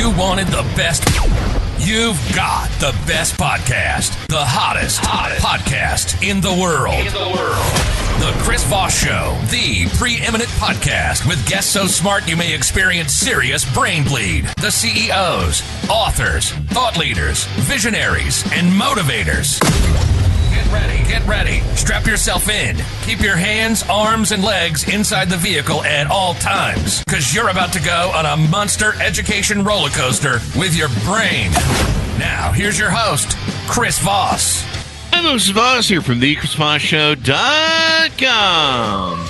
you wanted the best, you've got the best podcast. The hottest podcast in the world. The Chris Voss Show, the preeminent podcast with guests so smart you may experience serious brain bleed. The CEOs, authors, thought leaders, visionaries, and motivators. Get ready. Strap yourself in. Keep your hands, arms, and legs inside the vehicle at all times, because you're about to go on a monster education roller coaster with your brain. Now, here's your host, Chris Voss. I'm Moses Voss here from thechrisvossshow.com.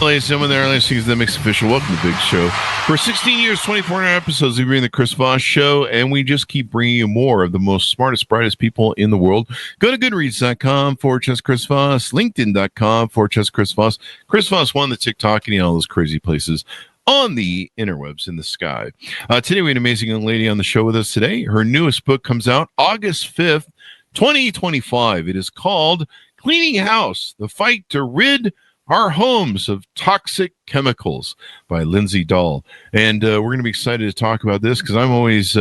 Ladies and gentlemen, there are listening to the Mix Official. Welcome to the big show. For 16 years, 24 episodes, we've been the Chris Voss Show, and we just keep bringing you more of the most smartest, brightest people in the world. Go to goodreads.com/Chris Voss, LinkedIn.com/Chris Voss. Chris Voss won the TikTok and all those crazy places on the interwebs in the sky. Today, we have an amazing young lady on the show with us today. Her newest book comes out August 5th, 2025. It is called Cleaning House, The Fight to Rid Our Homes of Toxic Chemicals by Lindsay Dahl. And we're going to be excited to talk about this because I'm always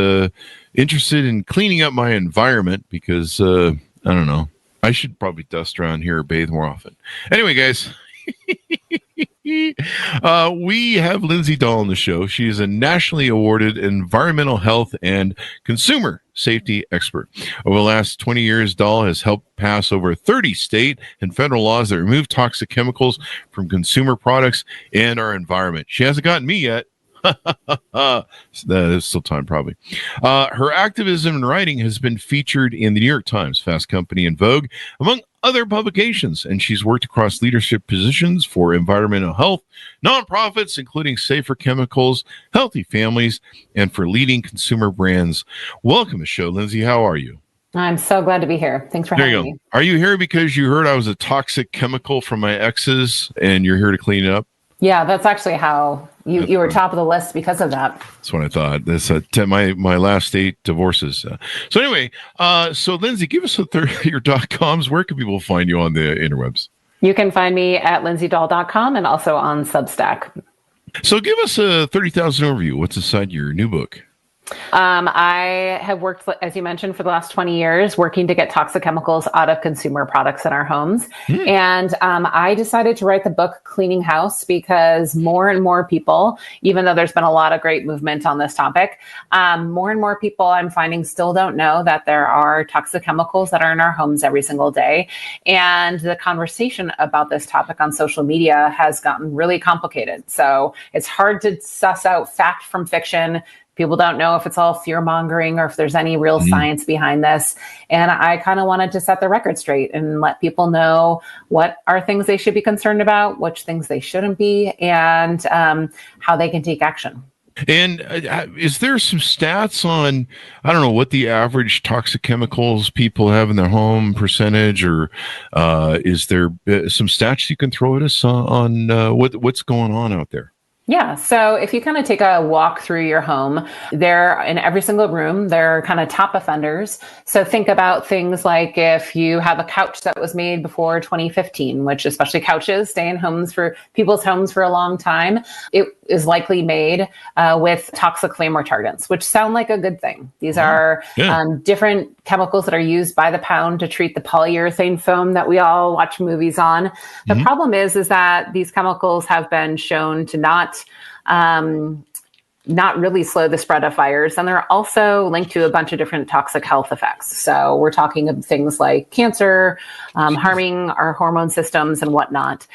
interested in cleaning up my environment because, I don't know, I should probably dust around here or bathe more often. Anyway, guys, we have Lindsay Dahl on the show. She is a nationally awarded environmental health and consumer safety expert. Over the last 20 years, Dahl has helped pass over 30 state and federal laws that remove toxic chemicals from consumer products and our environment. She hasn't gotten me yet. There's still time, probably. Her activism and writing has been featured in the New York Times, Fast Company, and Vogue, among other publications, and she's worked across leadership positions for environmental health, nonprofits, including Safer Chemicals, Healthy Families, and for leading consumer brands. Welcome to the show, Lindsay. How are you? I'm so glad to be here. Thanks for having me. Are you here because you heard I was a toxic chemical from my exes, and you're here to clean it up? Yeah, that's actually how you were top of the list because of that. That's what I thought. That's my last 8 divorces. So anyway, so Lindsay, give us your .coms. Where can people find you on the interwebs? You can find me at lindsaydahl.com and also on Substack. So give us a 30,000 overview. What's inside your new book? I have worked, as you mentioned, for the last 20 years, working to get toxic chemicals out of consumer products in our homes. And I decided to write the book Cleaning House because more and more people, even though there's been a lot of great movement on this topic, more and more people I'm finding still don't know that there are toxic chemicals that are in our homes every single day. And the conversation about this topic on social media has gotten really complicated. So it's hard to suss out fact from fiction. People don't know if it's all fear-mongering or if there's any real science behind this. And I kind of wanted to set the record straight and let people know what are things they should be concerned about, which things they shouldn't be, and how they can take action. And is there some stats on, I don't know, what the average toxic chemicals people have in their home percentage, or is there some stats you can throw at us on what's going on out there? Yeah. So if you kind of take a walk through your home, there in every single room, there are kind of top offenders. So think about things like if you have a couch that was made before 2015, which especially couches stay in people's homes for a long time. It is likely made with toxic flame retardants, which sound like a good thing. These are different chemicals that are used by the pound to treat the polyurethane foam that we all watch movies on. The problem is that these chemicals have been shown to not really slow the spread of fires. And they're also linked to a bunch of different toxic health effects. So we're talking of things like cancer, harming our hormone systems and whatnot.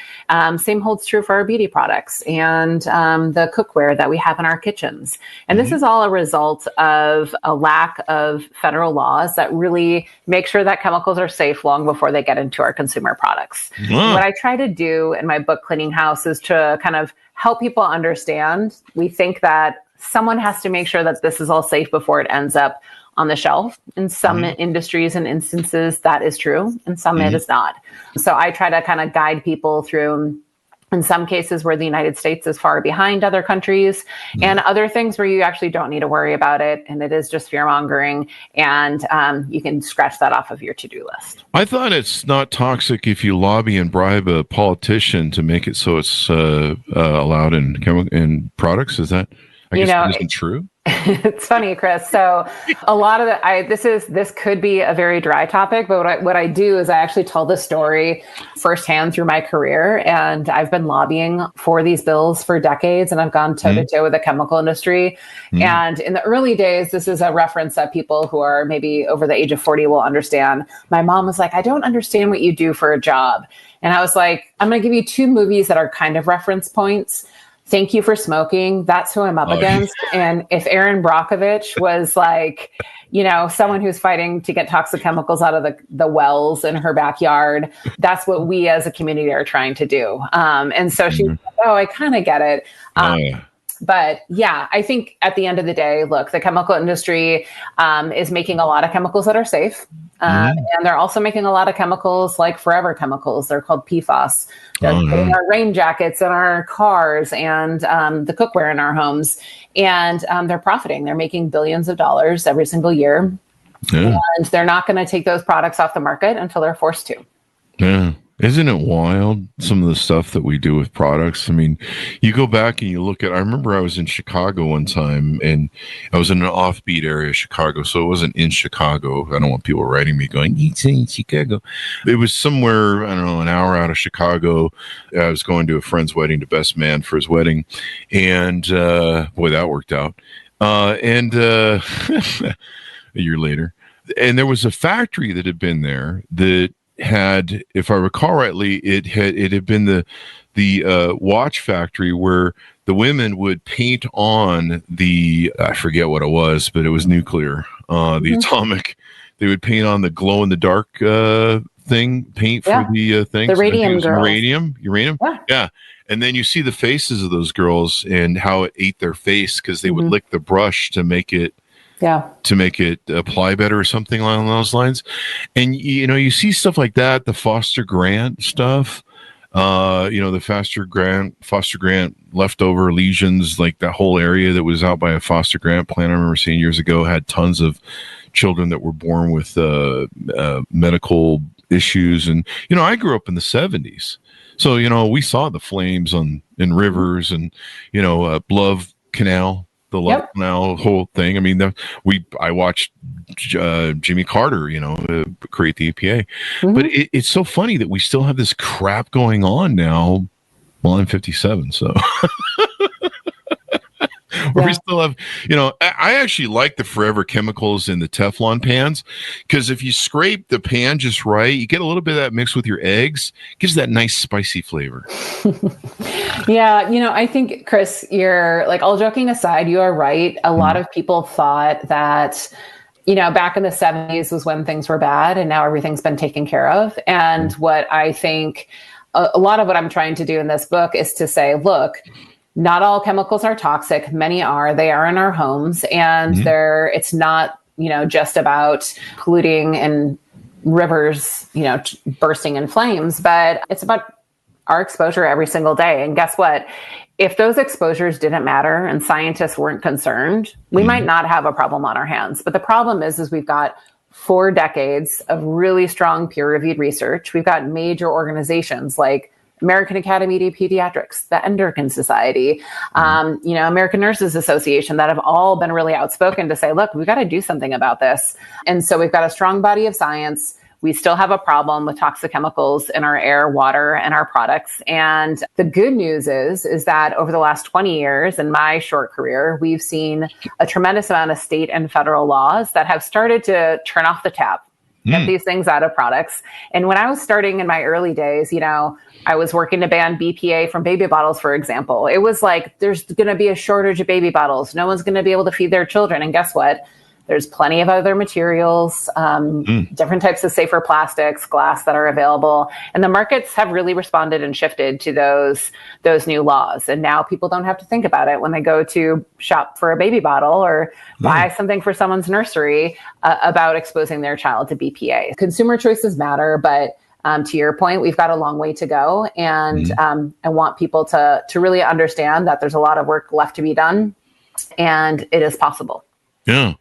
Same holds true for our beauty products and the cookware that we have in our kitchens. And this is all a result of a lack of federal laws that really make sure that chemicals are safe long before they get into our consumer products. What I try to do in my book, Cleaning House, is to kind of help people understand. We think that someone has to make sure that this is all safe before it ends up on the shelf. In some industries and instances, that is true. In some, it is not. So I try to kind of guide people through, in some cases where the United States is far behind other countries, and other things where you actually don't need to worry about it. And it is just fear mongering. And you can scratch that off of your to-do list. I thought it's not toxic if you lobby and bribe a politician to make it so it's allowed in products. Is that? I guess that isn't true. It's funny, Chris. So a lot of this could be a very dry topic, but what I do is I actually tell the story firsthand through my career. And I've been lobbying for these bills for decades, and I've gone toe to toe with the chemical industry. And in the early days, this is a reference that people who are maybe over the age of 40 will understand. My mom was like, I don't understand what you do for a job. And I was like, I'm going to give you two movies that are kind of reference points. Thank You for Smoking. That's who I'm up against. And if Erin Brockovich was like, someone who's fighting to get toxic chemicals out of the wells in her backyard, that's what we as a community are trying to do. And so she was like, oh, I kind of get it. But yeah, I think at the end of the day, look, the chemical industry is making a lot of chemicals that are safe. And they're also making a lot of chemicals like forever chemicals. They're called PFAS. They're putting our rain jackets in our cars and the cookware in our homes. And they're profiting. They're making billions of dollars every single year. Yeah. And they're not going to take those products off the market until they're forced to. Yeah. Isn't it wild, some of the stuff that we do with products? I mean, you go back and you look at, I remember I was in Chicago one time, and I was in an offbeat area of Chicago, so it wasn't in Chicago. I don't want people writing me going, it's in Chicago. It was somewhere, I don't know, an hour out of Chicago. I was going to a friend's wedding, to best man for his wedding, and boy, that worked out. A year later. And there was a factory that had been there that had, if I recall rightly, it had been the watch factory where the women would paint on I forget what it was, but it was nuclear, the atomic. They would paint on the glow in the dark paint for the thing. The radium girls. Uranium. Yeah. And then you see the faces of those girls and how it ate their face because they would lick the brush to make it apply better or something along those lines. And, you see stuff like that, the foster grant stuff, the foster grant leftover lesions, like that whole area that was out by a foster grant plant I remember seeing years ago had tons of children that were born with medical issues. And, I grew up in the 70s. So, we saw the flames in rivers and, Love Canal. The Love Canal whole thing. I mean, I watched Jimmy Carter, create the EPA. But it's so funny that we still have this crap going on now. Well, I'm 57, so we still have, I actually like the forever chemicals in the Teflon pans because if you scrape the pan just right, you get a little bit of that mixed with your eggs, gives that nice spicy flavor. Yeah, I think, Chris, you're like, all joking aside, you are right. A lot of people thought that, back in the 70s was when things were bad and now everything's been taken care of. And what I think a lot of what I'm trying to do in this book is to say, look, not all chemicals are toxic. Many are. They are in our homes, and it's not, just about polluting and rivers, bursting in flames, but it's about our exposure every single day. And guess what? If those exposures didn't matter and scientists weren't concerned, we might not have a problem on our hands. But the problem is we've got 4 decades of really strong peer-reviewed research. We've got major organizations like American Academy of Pediatrics, the Endocrine Society, American Nurses Association that have all been really outspoken to say, look, we've got to do something about this. And so we've got a strong body of science. We still have a problem with toxic chemicals in our air, water, and our products. And the good news is that over the last 20 years in my short career, we've seen a tremendous amount of state and federal laws that have started to turn off the tap, get these things out of products. And when I was starting in my early days, I was working to ban BPA from baby bottles, for example. It was like, there's going to be a shortage of baby bottles. No one's going to be able to feed their children. And guess what? There's plenty of other materials, different types of safer plastics, glass that are available. And the markets have really responded and shifted to those new laws. And now people don't have to think about it when they go to shop for a baby bottle or buy something for someone's nursery about exposing their child to BPA. Consumer choices matter, but to your point, we've got a long way to go. And I want people to really understand that there's a lot of work left to be done, and it is possible. Yeah.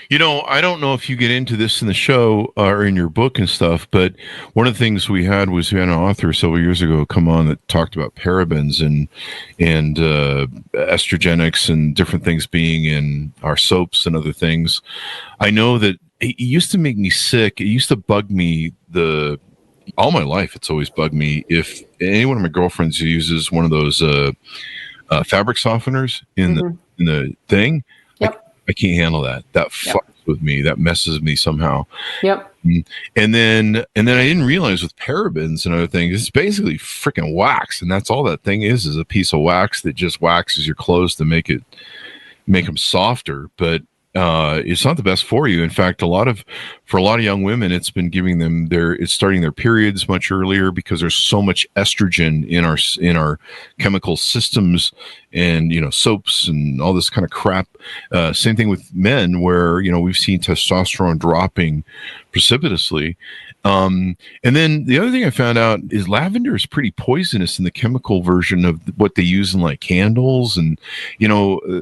I don't know if you get into this in the show or in your book and stuff, but one of the things we had an author several years ago come on that talked about parabens and estrogenics and different things being in our soaps and other things. I know that it used to make me sick. It used to bug me all my life. It's always bugged me if any one of my girlfriends uses one of those fabric softeners in the thing. Yep. I can't handle that. That fucks with me. That messes with me somehow. Yep. And then I didn't realize with parabens and other things, it's basically freaking wax, and that's all that thing is a piece of wax that just waxes your clothes to make them softer. But it's not the best for you. In fact, for a lot of young women, it's been giving them it's starting their periods much earlier because there's so much estrogen in our chemical systems and, soaps and all this kind of crap. Same thing with men where, we've seen testosterone dropping precipitously. And then the other thing I found out is lavender is pretty poisonous in the chemical version of what they use in like candles. And,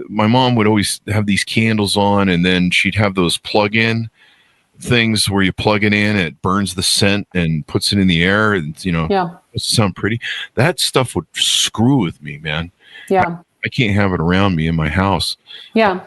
my mom would always have these candles on, and then she'd have those plug-in things where you plug it in, it burns the scent and puts it in the air. And, it sound pretty. That stuff would screw with me, man. Yeah. I can't have it around me in my house. Yeah.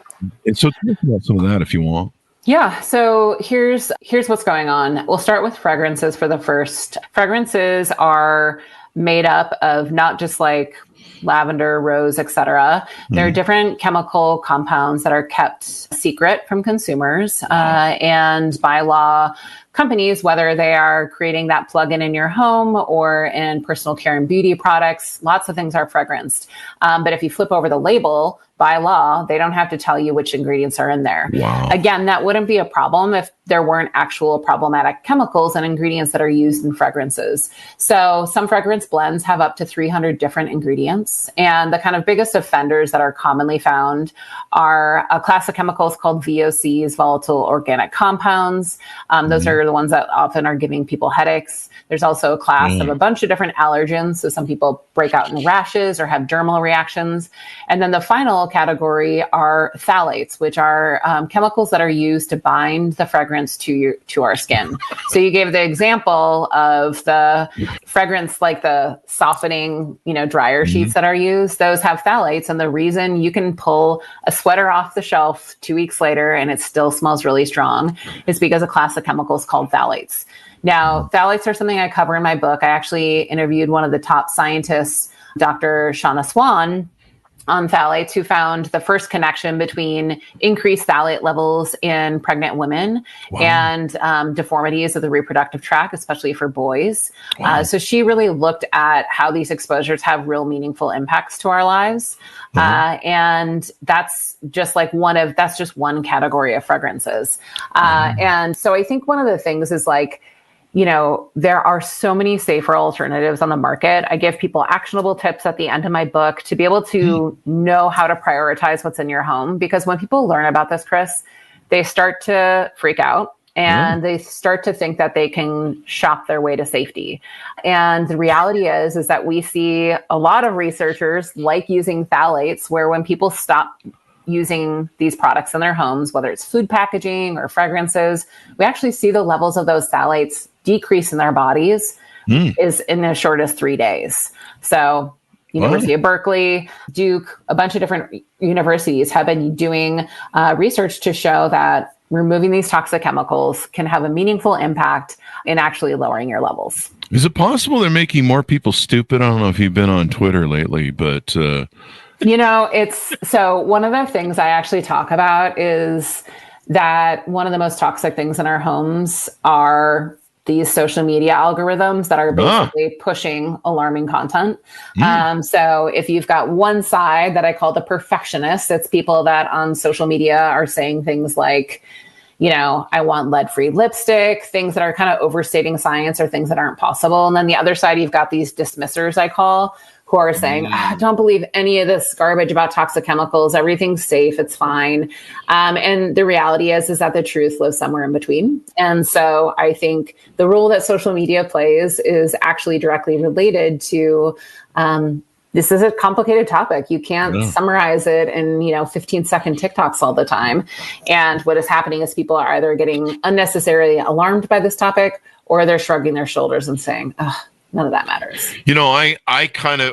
And so talk about some of that if you want. Yeah. So here's what's going on. We'll start with fragrances for the first. Fragrances are made up of not just like lavender, rose, etc. There are different chemical compounds that are kept secret from consumers, and by law, companies, whether they are creating that plug-in in your home or in personal care and beauty products, lots of things are fragranced. But if you flip over the label, by law, they don't have to tell you which ingredients are in there. Wow. Again, that wouldn't be a problem if there weren't actual problematic chemicals and ingredients that are used in fragrances. So some fragrance blends have up to 300 different ingredients. And the kind of biggest offenders that are commonly found are a class of chemicals called VOCs, volatile organic compounds. Those are the ones that often are giving people headaches. There's also a class of a bunch of different allergens. So some people break out in rashes or have dermal reactions. And then the final category are phthalates, which are chemicals that are used to bind the fragrance to our skin. So you gave the example of the fragrance, like the softening, dryer sheets that are used. Those have phthalates. And the reason you can pull a sweater off the shelf 2 weeks later and it still smells really strong is because a class of chemicals called phthalates. Now, phthalates are something I cover in my book. I actually interviewed one of the top scientists, Dr. Shauna Swan, on phthalates, who found the first connection between increased phthalate levels in pregnant women and deformities of the reproductive tract, especially for boys. So she really looked at how these exposures have real meaningful impacts to our lives. And that's just one category of fragrances. And so I think one of the things is there are so many safer alternatives on the market. I give people actionable tips at the end of my book to be able to know how to prioritize what's in your home. Because when people learn about this, Chris, they start to freak out and they start to think that they can shop their way to safety. And the reality is that we see a lot of researchers like using phthalates, where when people stop using these products in their homes, whether it's food packaging or fragrances, we actually see the levels of those phthalates decrease in their bodies is in as short as 3 days. So University of Berkeley, Duke, a bunch of different universities have been doing research to show that removing these toxic chemicals can have a meaningful impact in actually lowering your levels. Is it possible they're making more people stupid? I don't know if you've been on Twitter lately, but... so one of the things I actually talk about is that one of the most toxic things in our homes are these social media algorithms that are basically pushing alarming content. So if you've got one side that I call the perfectionists, it's people that on social media are saying things like, I want lead-free lipstick, things that are kind of overstating science or things that aren't possible. And then the other side, you've got these dismissers, I call, who are saying, don't believe any of this garbage about toxic chemicals. Everything's safe. It's fine. And the reality is that the truth lives somewhere in between. And so I think the role that social media plays is actually directly related to this is a complicated topic. You can't summarize it in, 15-second TikToks all the time. And what is happening is people are either getting unnecessarily alarmed by this topic, or they're shrugging their shoulders and saying, none of that matters. I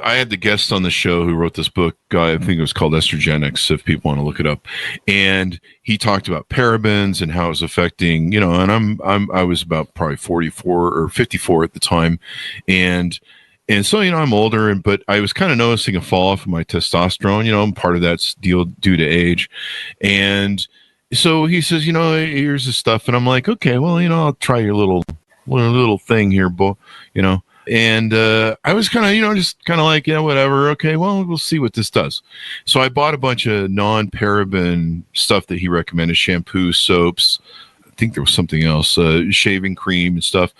had the guest on the show who wrote this book. I think it was called Estrogenics, if people want to look it up. And he talked about parabens and how it was affecting, and I was about probably 44 or 54 at the time. And so, I'm older, but I was kind of noticing a fall off of my testosterone, part of that's due to age. And so he says, here's the stuff. And I'm like, okay, well, I'll try your little thing here, And I was kind of, just kind of like, yeah, whatever. Okay, well, we'll see what this does. So I bought a bunch of non-paraben stuff that he recommended, shampoo, soaps. I think there was something else, shaving cream and stuff.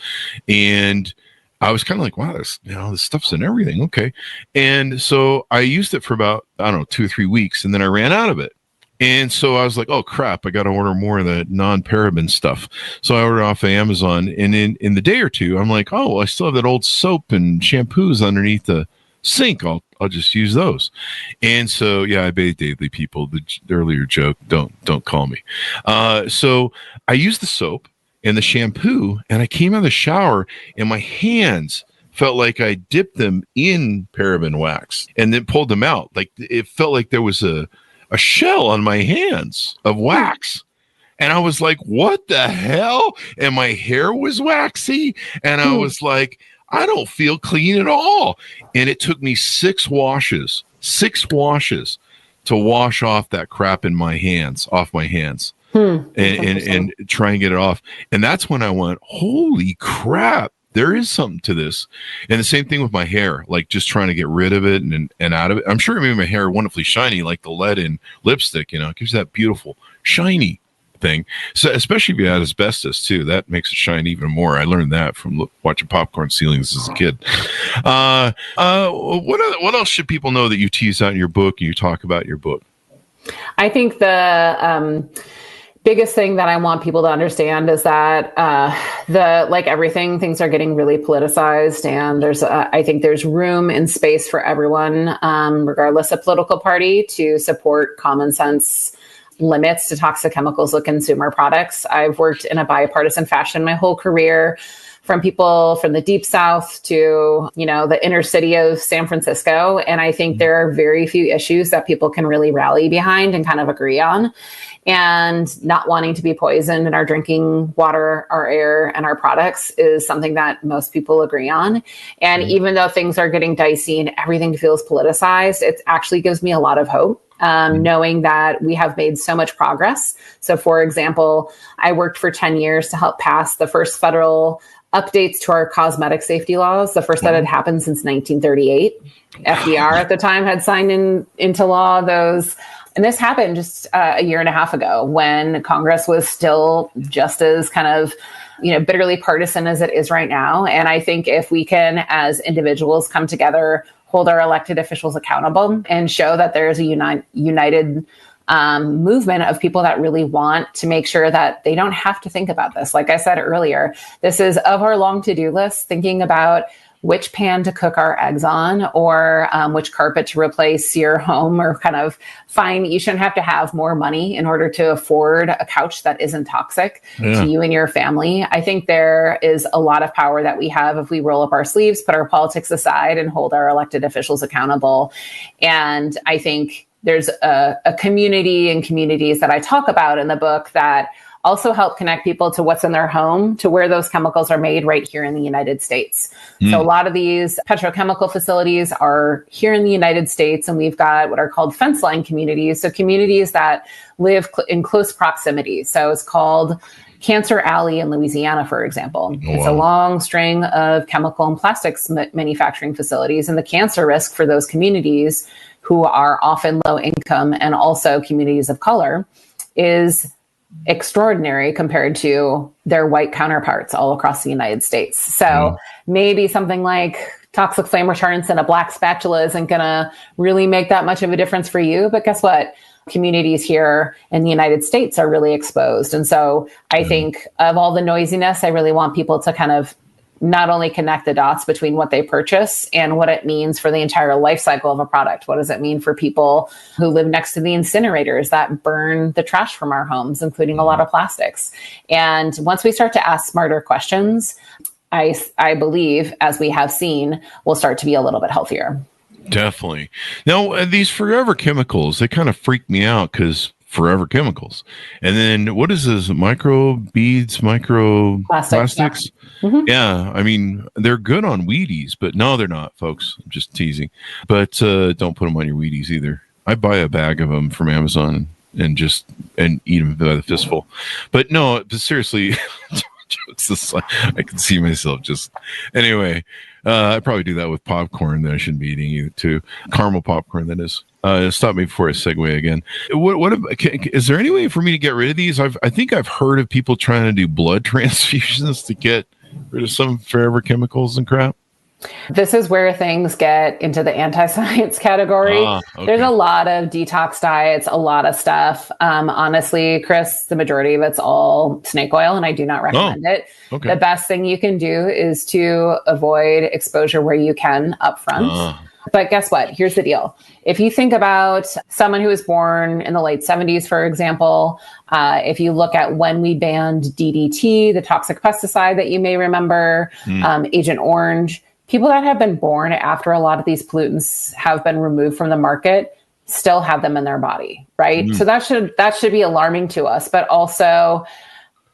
And I was kind of like, wow, this stuff's in everything. Okay. And so I used it for about, 2 or 3 weeks, and then I ran out of it. And so I was like, oh crap, I got to order more of the non-paraben stuff. So I ordered off of Amazon, and in the day or two, I'm like, oh, well, I still have that old soap and shampoos underneath the sink. I'll just use those. And so, yeah, I bathe daily, people. The earlier joke, don't call me. So I used the soap and the shampoo, and I came out of the shower, and my hands felt like I dipped them in paraben wax and then pulled them out. Like it felt like there was a shell on my hands of wax. And I was like, what the hell? And my hair was waxy. And I was like, I don't feel clean at all. And it took me 6 washes to wash off that crap in my hands, and try and get it off. And that's when I went, holy crap, there is something to this. And the same thing with my hair, like just trying to get rid of it and out of it. I'm sure it made my hair wonderfully shiny, like the lead in lipstick, it gives that beautiful shiny thing. So especially if you add asbestos too, that makes it shine even more. I learned that from watching Popcorn Ceilings as a kid. What else should people know that you tease out in your book and you talk about in your book? I think the biggest thing that I want people to understand is that like everything, things are getting really politicized, and I think there's room and space for everyone, regardless of political party, to support common sense limits to toxic chemicals with consumer products. I've worked in a bipartisan fashion my whole career, from people from the deep South to, the inner city of San Francisco. And I think there are very few issues that people can really rally behind and kind of agree on. And not wanting to be poisoned in our drinking water, our air, and our products is something that most people agree on. And even though things are getting dicey and everything feels politicized, it actually gives me a lot of hope, knowing that we have made so much progress. So, for example, I worked for 10 years to help pass the first federal updates to our cosmetic safety laws, the first that had happened since 1938. FDR at the time had signed into law those. And this happened just a year and a half ago, when Congress was still just as kind of, bitterly partisan as it is right now. And I think if we can, as individuals, come together, hold our elected officials accountable, and show that there is a united movement of people that really want to make sure that they don't have to think about this. Like I said earlier, this is of our long to-do list, thinking about which pan to cook our eggs on, or which carpet to replace your home, or kind of fine. You shouldn't have to have more money in order to afford a couch that isn't toxic to you and your family. I think there is a lot of power that we have if we roll up our sleeves, put our politics aside, and hold our elected officials accountable. And I think there's a community and communities that I talk about in the book that also help connect people to what's in their home, to where those chemicals are made right here in the United States. So a lot of these petrochemical facilities are here in the United States, and we've got what are called fence line communities. So communities that live in close proximity. So it's called Cancer Alley in Louisiana, for example. It's a long string of chemical and plastics manufacturing facilities, and the cancer risk for those communities, who are often low income and also communities of color, is extraordinary compared to their white counterparts all across the United States. So maybe something like toxic flame retardants and a black spatula isn't going to really make that much of a difference for you. But guess what? Communities here in the United States are really exposed. And so I think of all the noisiness, I really want people to kind of not only connect the dots between what they purchase and what it means for the entire life cycle of a product. What does it mean for people who live next to the incinerators that burn the trash from our homes, including a lot of plastics? And once we start to ask smarter questions, I believe, as we have seen, we'll start to be a little bit healthier. Definitely. Now, these forever chemicals, they kind of freak me out because forever chemicals. And then what is this? Micro beads, micro plastics? Yeah. Mm-hmm. Yeah. I mean, they're good on Wheaties, but no, they're not, folks. I'm just teasing. But don't put them on your Wheaties either. I buy a bag of them from Amazon and eat them by the fistful. But no, but seriously, jokes aside, I can see myself just anyway. I probably do that with popcorn that I shouldn't be eating either too. Caramel popcorn, that is. Stop me before I segue again. Is there any way for me to get rid of these? I think I've heard of people trying to do blood transfusions to get rid of some forever chemicals and crap. This is where things get into the anti-science category. Okay. There's a lot of detox diets, a lot of stuff. Honestly, Chris, the majority of it's all snake oil, and I do not recommend it. Okay. The best thing you can do is to avoid exposure where you can upfront. But guess what? Here's the deal. If you think about someone who was born in the late 70s, for example, if you look at when we banned DDT, the toxic pesticide that you may remember, Agent Orange, people that have been born after a lot of these pollutants have been removed from the market still have them in their body, right? So that should be alarming to us. But also,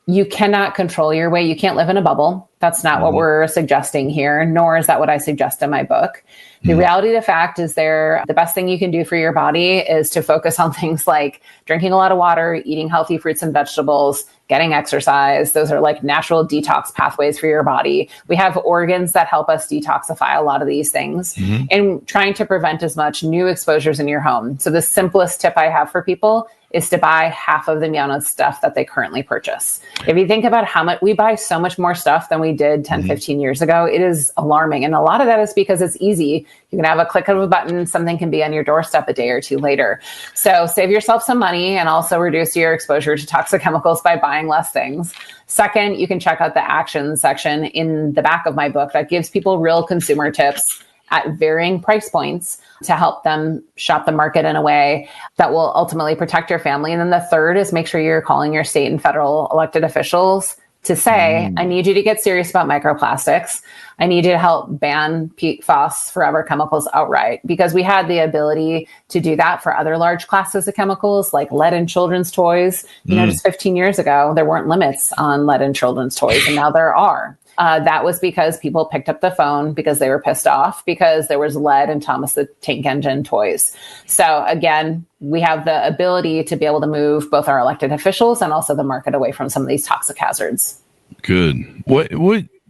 you cannot control your weight. You can't live in a bubble. That's not what we're suggesting here, nor is that what I suggest in my book. The reality of the fact is the best thing you can do for your body is to focus on things like drinking a lot of water, eating healthy fruits and vegetables, getting exercise. Those are like natural detox pathways for your body. We have organs that help us detoxify a lot of these things, and trying to prevent as much new exposures in your home. So the simplest tip I have for people is to buy half of the amount of stuff that they currently purchase. If you think about how much we buy, so much more stuff than we did 10, 15 years ago, it is alarming. And a lot of that is because it's easy. You can have a click of a button, something can be on your doorstep a day or two later. So save yourself some money and also reduce your exposure to toxic chemicals by buying less things. Second, you can check out the action section in the back of my book that gives people real consumer tips at varying price points to help them shop the market in a way that will ultimately protect your family. And then the third is make sure you're calling your state and federal elected officials to say, I need you to get serious about microplastics. I need you to help ban PFAS, forever chemicals, outright, because we had the ability to do that for other large classes of chemicals like lead in children's toys. You know, just 15 years ago, there weren't limits on lead in children's toys, and now there are. That was because people picked up the phone because they were pissed off because there was lead in Thomas the Tank Engine toys. So again, we have the ability to be able to move both our elected officials and also the market away from some of these toxic hazards. Good. What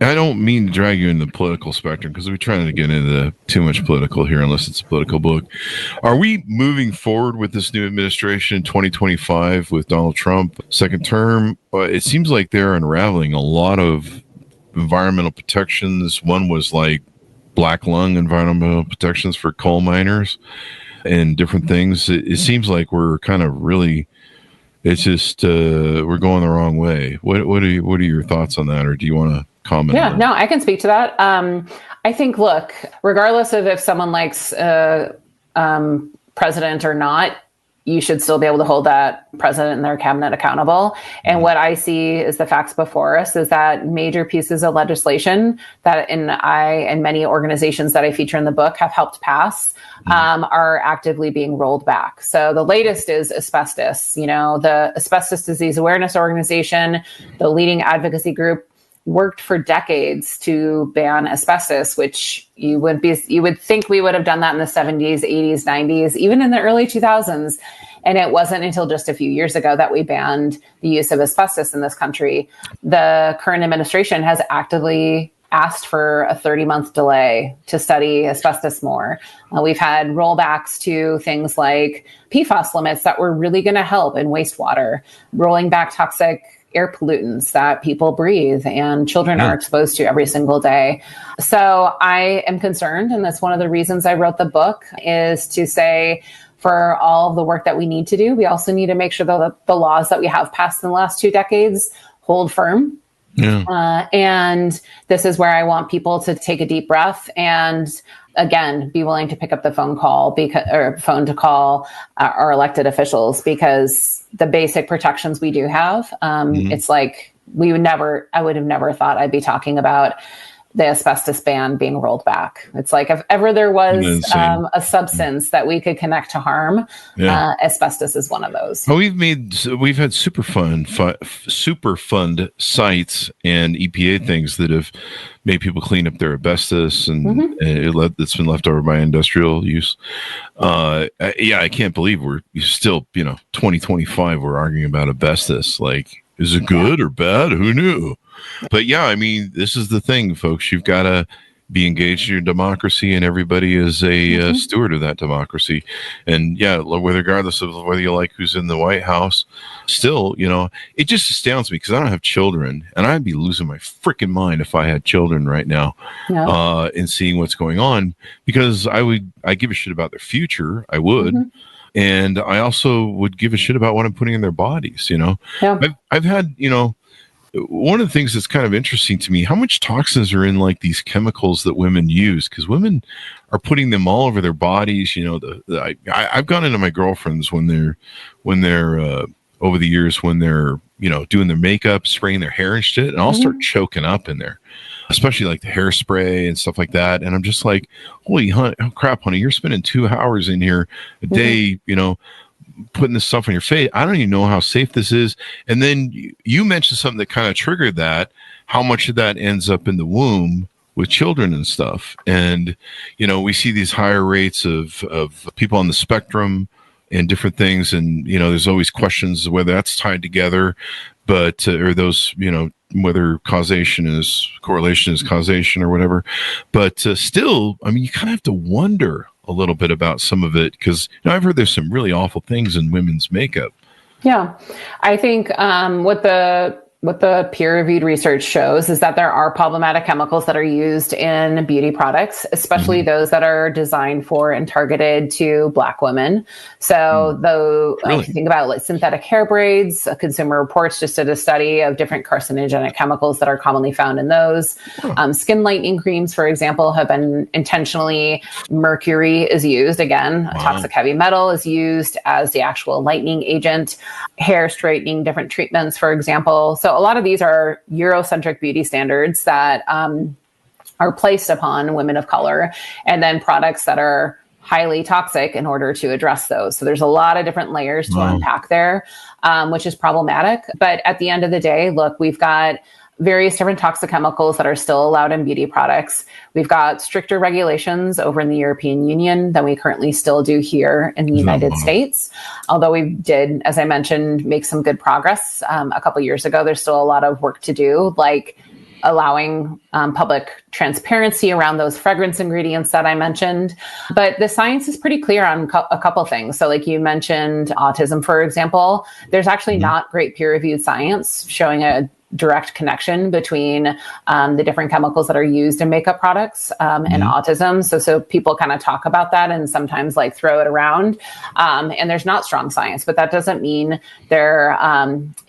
I don't mean to drag you in the political spectrum because we're trying to get into too much political here unless it's a political book. Are we moving forward with this new administration in 2025 with Donald Trump, second term? It seems like they're unraveling a lot of environmental protections. One was like black lung environmental protections for coal miners and different things. It seems like we're kind of really, it's just we're going the wrong way. What are your thoughts on that, or do you want to comment? Yeah, no, I can speak to that. I think, look, regardless of if someone likes president or not, you should still be able to hold that president and their cabinet accountable. And what I see is the facts before us is that major pieces of legislation that I and many organizations that I feature in the book have helped pass are actively being rolled back. So the latest is asbestos. You know, the Asbestos Disease Awareness Organization, the leading advocacy group, worked for decades to ban asbestos, which you would think we would have done that in the 70s, 80s, 90s, even in the early 2000s. And it wasn't until just a few years ago that we banned the use of asbestos in this country. The current administration has actively asked for a 30-month delay to study asbestos more. We've had rollbacks to things like PFAS limits that were really going to help in wastewater, rolling back toxic air pollutants that people breathe and children are exposed to every single day. So I am concerned, and that's one of the reasons I wrote the book, is to say, for all of the work that we need to do, we also need to make sure that the laws that we have passed in the last 2 decades hold firm. Yeah. And this is where I want people to take a deep breath and, again, be willing to pick up the phone call or phone to call our elected officials, because the basic protections we do have, it's like I would have never thought I'd be talking about the asbestos ban being rolled back. It's like if ever there was a substance that we could connect to harm, asbestos is one of those. Well, we've had Superfund sites and EPA things that have made people clean up their asbestos, and it's been left over by industrial use. I can't believe we're still, 2025, we're arguing about asbestos. Like, is it good or bad? Who knew? But yeah, I mean, this is the thing, folks. You've got to be engaged in your democracy, and everybody is a steward of that democracy. And yeah, regardless of whether you like who's in the White House, still, it just astounds me because I don't have children, and I'd be losing my freaking mind if I had children right now, and seeing what's going on, because I give a shit about their future. I would. And I also would give a shit about what I'm putting in their bodies. I've had, one of the things that's kind of interesting to me, how much toxins are in like these chemicals that women use, because women are putting them all over their bodies. I've gone into my girlfriends when they're over the years, when they're, doing their makeup, spraying their hair and shit, and I'll start choking up in there, especially like the hairspray and stuff like that. And I'm just like, holy crap, honey, you're spending 2 hours in here a day, putting this stuff on your face. I don't even know how safe this is. And then you mentioned something that kind of triggered that, how much of that ends up in the womb with children and stuff. And, we see these higher rates of people on the spectrum and different things. And, there's always questions whether that's tied together, but, or those, whether correlation is causation or whatever. But still, I mean, you kind of have to wonder a little bit about some of it, because I've heard there's some really awful things in women's makeup. Yeah, I think what the peer-reviewed research shows is that there are problematic chemicals that are used in beauty products, especially those that are designed for and targeted to Black women. So if you think about like synthetic hair braids, Consumer Reports just did a study of different carcinogenic chemicals that are commonly found in those. Skin lightening creams, for example, have been intentionally, mercury is used, again, a toxic heavy metal is used as the actual lightening agent. Hair straightening, different treatments, for example. So a lot of these are Eurocentric beauty standards that are placed upon women of color, and then products that are highly toxic in order to address those. So there's a lot of different layers to unpack there, which is problematic. But at the end of the day, look, we've got various different toxic chemicals that are still allowed in beauty products. We've got stricter regulations over in the European Union than we currently still do here in the United States. Although we did, as I mentioned, make some good progress a couple years ago, there's still a lot of work to do, like allowing public transparency around those fragrance ingredients that I mentioned. But the science is pretty clear on a couple things. So like you mentioned autism, for example, there's actually not great peer-reviewed science showing a direct connection between the different chemicals that are used in makeup products and autism. So people kind of talk about that and sometimes like throw it around. And there's not strong science, but that doesn't mean there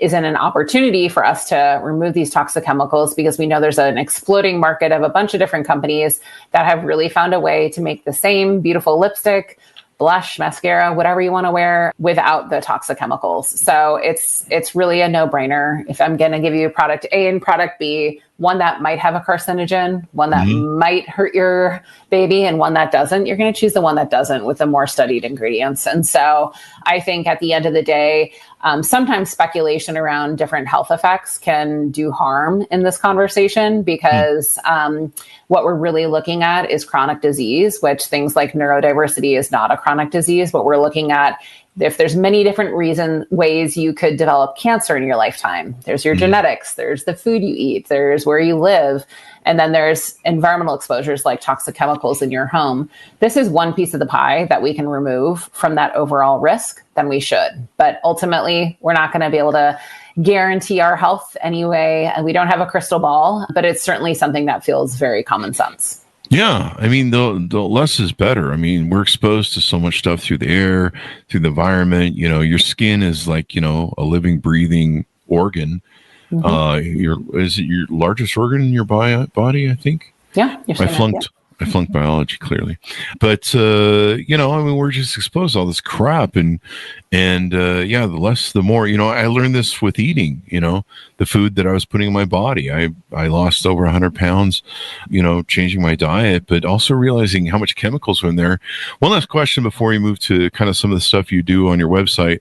isn't an opportunity for us to remove these toxic chemicals, because we know there's an exploding market of a bunch of different companies that have really found a way to make the same beautiful lipstick, blush, mascara, whatever you want to wear without the toxic chemicals. So it's really a no-brainer. If I'm going to give you product A and product B, one that might have a carcinogen, one that might hurt your baby, and one that doesn't, you're going to choose the one that doesn't with the more studied ingredients. And so I think at the end of the day, sometimes speculation around different health effects can do harm in this conversation, because what we're really looking at is chronic disease, which things like neurodiversity is not a chronic disease. What we're looking at, if there's many different ways you could develop cancer in your lifetime. There's your genetics, there's the food you eat, there's where you live, and then there's environmental exposures like toxic chemicals in your home. This is one piece of the pie that we can remove from that overall risk, then we should. But ultimately, we're not going to be able to guarantee our health anyway, and we don't have a crystal ball, but it's certainly something that feels very common sense. Yeah, I mean, the less is better. I mean, we're exposed to so much stuff through the air, through the environment. Your skin is like, a living, breathing organ. Is it your largest organ in your body? I think. Yeah, I flunked biology clearly, but I mean, we're just exposed to all this crap, and the less, the more. I learned this with eating. The food that I was putting in my body. I lost over 100 pounds, changing my diet, but also realizing how much chemicals are in there. One last question before we move to kind of some of the stuff you do on your website.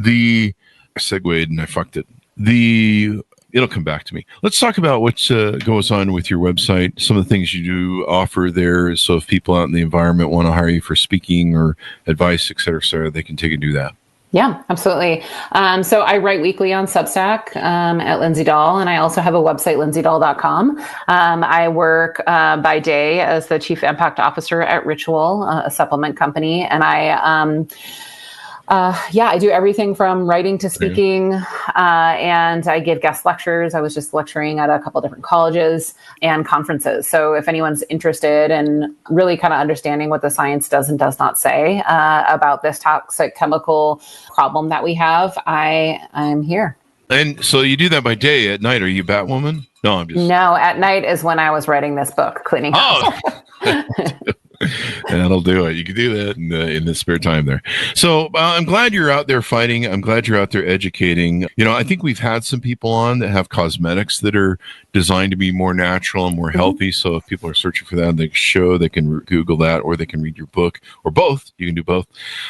I segued and I fucked it. It'll come back to me. Let's talk about what goes on with your website, some of the things you do offer there. So if people out in the environment want to hire you for speaking or advice, et cetera, they can take and do that. Yeah, absolutely. So I write weekly on Substack at Lindsay Dahl, and I also have a website, lindsaydahl.com. I work by day as the Chief Impact Officer at Ritual, a supplement company, and I do everything from writing to speaking, and I give guest lectures. I was just lecturing at a couple different colleges and conferences. So if anyone's interested in really kind of understanding what the science does and does not say about this toxic chemical problem that we have, I'm here. And so you do that by day. At night, are you Batwoman? No, at night is when I was writing this book, cleaning house. That'll do it. You can do that in the spare time there. So I'm glad you're out there fighting. I'm glad you're out there educating. I think we've had some people on that have cosmetics that are designed to be more natural and more healthy. So if people are searching for that, they can Google that, or they can read your book, or both. You can do both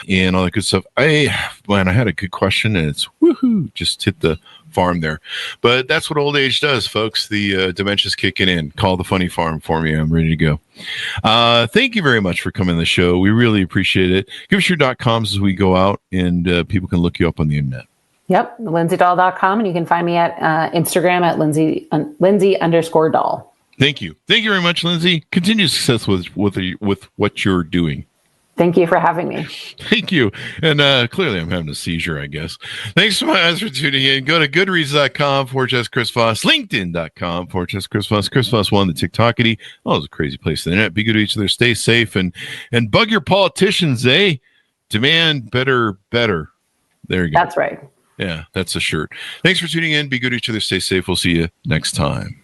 and all that good stuff. I had a good question, and it's woohoo, just hit the farm there. But that's what old age does, folks. The dementia's kicking in. Call the funny farm for me. I'm ready to go. Thank you very much for coming on the show. We really appreciate it. Give us your .coms as we go out, and people can look you up on the internet. Yep, lindsaydahl.com, and you can find me at Instagram at Lindsay_Dahl. Thank you. Thank you very much, Lindsay. Continued success with what you're doing. Thank you for having me. Thank you. And clearly I'm having a seizure, I guess. Thanks so much for tuning in. Go to goodreads.com/Chris Voss, LinkedIn.com/Chris Voss. Chris Voss won the TikTokity. Oh, it's a crazy place on the internet. Be good to each other. Stay safe and bug your politicians, eh? Demand better. There you go. That's right. Yeah, that's a shirt. Thanks for tuning in. Be good to each other. Stay safe. We'll see you next time.